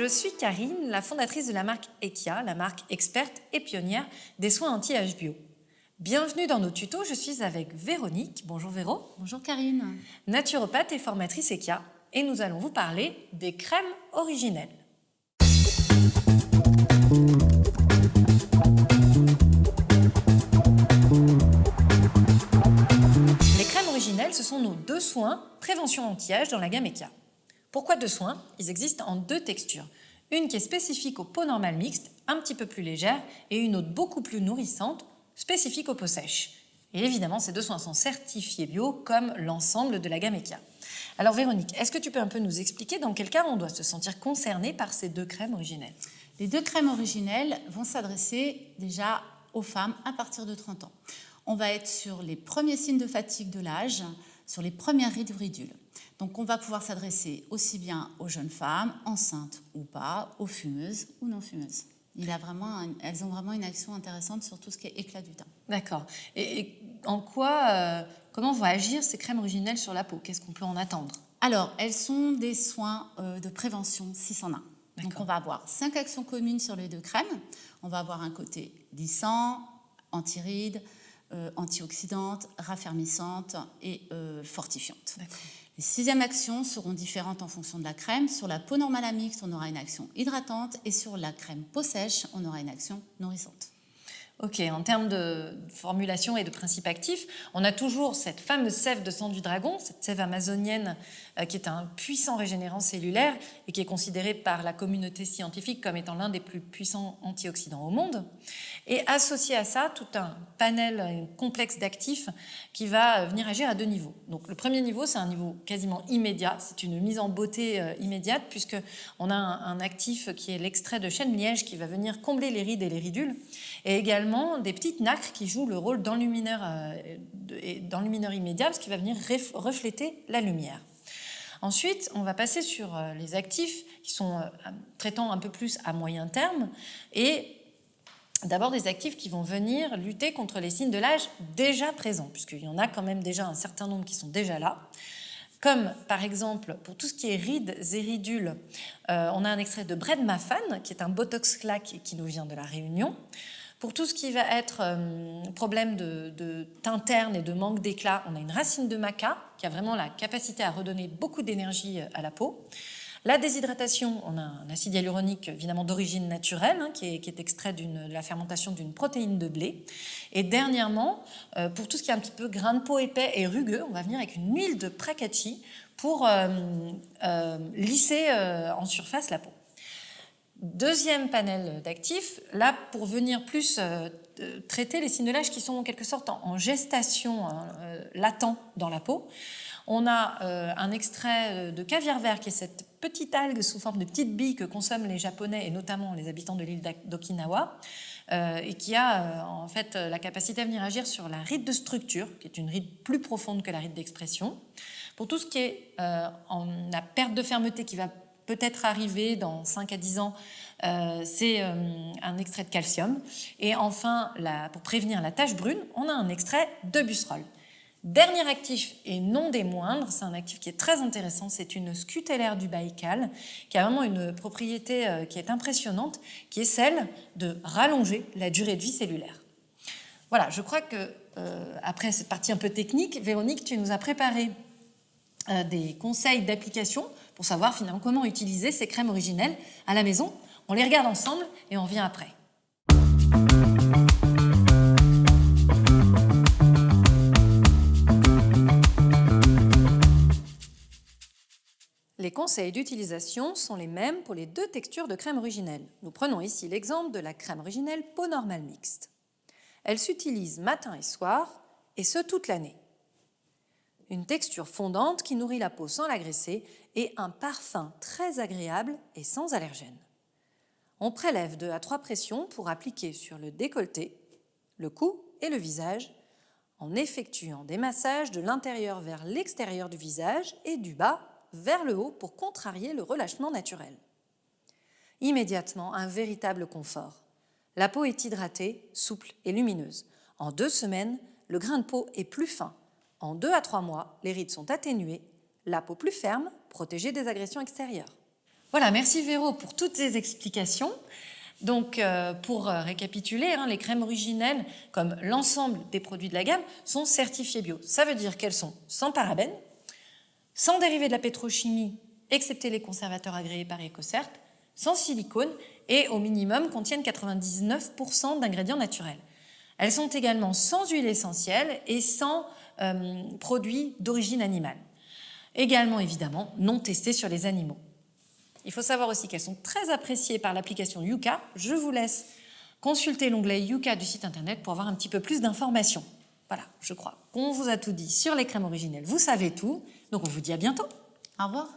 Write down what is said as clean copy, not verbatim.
je suis Karine, la fondatrice de la marque Ekia, la marque experte et pionnière des soins anti-âge bio. Bienvenue dans nos tutos, je suis avec Véronique. Bonjour Véro. Bonjour Karine. Naturopathe et formatrice Ekia. Et nous allons vous parler des crèmes originelles. Les crèmes originelles, ce sont nos 2 soins prévention anti-âge dans la gamme Ekia. Pourquoi 2 soins? Ils existent en 2 textures. Une qui est spécifique aux peaux normales mixtes, un petit peu plus légère, et une autre beaucoup plus nourrissante, spécifique aux peaux sèches. Et évidemment, ces 2 soins sont certifiés bio comme l'ensemble de la gamme Ekia. Alors Véronique, est-ce que tu peux un peu nous expliquer dans quel cas on doit se sentir concerné par ces 2 crèmes originelles? Les 2 crèmes originelles vont s'adresser déjà aux femmes à partir de 30 ans. On va être sur les premiers signes de fatigue de l'âge, sur les premières rides ou ridules. Donc on va pouvoir s'adresser aussi bien aux jeunes femmes, enceintes ou pas, aux fumeuses ou non fumeuses. Elles ont vraiment une action intéressante sur tout ce qui est éclat du teint. D'accord. Et en quoi, comment vont agir ces crèmes originelles sur la peau? Qu'est-ce qu'on peut en attendre? Alors, elles sont des soins de prévention 6 en 1. Donc on va avoir 5 actions communes sur les 2 crèmes. On va avoir un côté lissant, anti-rides, antioxydante, raffermissante et fortifiante. D'accord. Les 6e actions seront différentes en fonction de la crème. Sur la peau normale à mixte, on aura une action hydratante et sur la crème peau sèche, on aura une action nourrissante. Ok, en termes de formulation et de principe actif, on a toujours cette fameuse sève de sang du dragon, cette sève amazonienne qui est un puissant régénérant cellulaire et qui est considéré par la communauté scientifique comme étant l'un des plus puissants antioxydants au monde. Et associé à ça, tout un panel complexe d'actifs qui va venir agir à 2 niveaux. Donc le premier niveau, c'est un niveau quasiment immédiat, c'est une mise en beauté immédiate puisqu'on a un actif qui est l'extrait de chêne-liège qui va venir combler les rides et les ridules et également des petites nacres qui jouent le rôle d'enlumineur immédiat, ce qui va venir refléter la lumière. Ensuite, on va passer sur les actifs qui sont traitant un peu plus à moyen terme et d'abord des actifs qui vont venir lutter contre les signes de l'âge déjà présents, puisqu'il y en a quand même déjà un certain nombre qui sont déjà là. Comme par exemple, pour tout ce qui est rides et ridules, on a un extrait de Bredmafan, qui est un Botox claque qui nous vient de la Réunion. Pour tout ce qui va être problème de teint terne et de manque d'éclat, on a une racine de maca qui a vraiment la capacité à redonner beaucoup d'énergie à la peau. La déshydratation, on a un acide hyaluronique évidemment d'origine naturelle qui est extrait de la fermentation d'une protéine de blé. Et dernièrement, pour tout ce qui est un petit peu grain de peau épais et rugueux, on va venir avec une huile de Prakachi pour lisser en surface la peau. 2e panel d'actifs, là pour venir plus traiter les signes de l'âge qui sont en quelque sorte en gestation latent dans la peau. On a un extrait de caviar vert qui est cette petite algue sous forme de petite bille que consomment les Japonais et notamment les habitants de l'île d'Okinawa et qui a en fait la capacité à venir agir sur la ride de structure, qui est une ride plus profonde que la ride d'expression. Pour tout ce qui est la perte de fermeté qui va peut-être arriver dans 5 à 10 ans, c'est un extrait de calcium. Et enfin, pour prévenir la tache brune, on a un extrait de Busserol. Dernier actif, et non des moindres, c'est un actif qui est très intéressant, c'est une scutellaire du Baïkal, qui a vraiment une propriété qui est impressionnante, qui est celle de rallonger la durée de vie cellulaire. Voilà, je crois que, après cette partie un peu technique, Véronique, tu nous as préparé des conseils d'application pour savoir finalement comment utiliser ces crèmes originelles à la maison. On les regarde ensemble et on revient après. Les conseils d'utilisation sont les mêmes pour les 2 textures de crème originelle. Nous prenons ici l'exemple de la crème originelle peau normale mixte. Elle s'utilise matin et soir, et ce toute l'année. Une texture fondante qui nourrit la peau sans l'agresser et un parfum très agréable et sans allergène. On prélève 2 à 3 pressions pour appliquer sur le décolleté, le cou et le visage en effectuant des massages de l'intérieur vers l'extérieur du visage et du bas vers le haut pour contrarier le relâchement naturel. Immédiatement, un véritable confort. La peau est hydratée, souple et lumineuse. En 2 semaines, le grain de peau est plus fin. En 2 à 3 mois, les rides sont atténuées, la peau plus ferme, protégée des agressions extérieures. Voilà, merci Véro pour toutes ces explications. Donc, pour récapituler, les crèmes originelles, comme l'ensemble des produits de la gamme, sont certifiées bio. Ça veut dire qu'elles sont sans parabènes, sans dérivés de la pétrochimie, excepté les conservateurs agréés par EcoCert, sans silicone et au minimum contiennent 99% d'ingrédients naturels. Elles sont également sans huile essentielle et sans produits d'origine animale. Également, évidemment, non testées sur les animaux. Il faut savoir aussi qu'elles sont très appréciées par l'application Yuka. Je vous laisse consulter l'onglet Yuka du site internet pour avoir un petit peu plus d'informations. Voilà, je crois qu'on vous a tout dit sur les crèmes originelles. Vous savez tout, donc on vous dit à bientôt. Au revoir.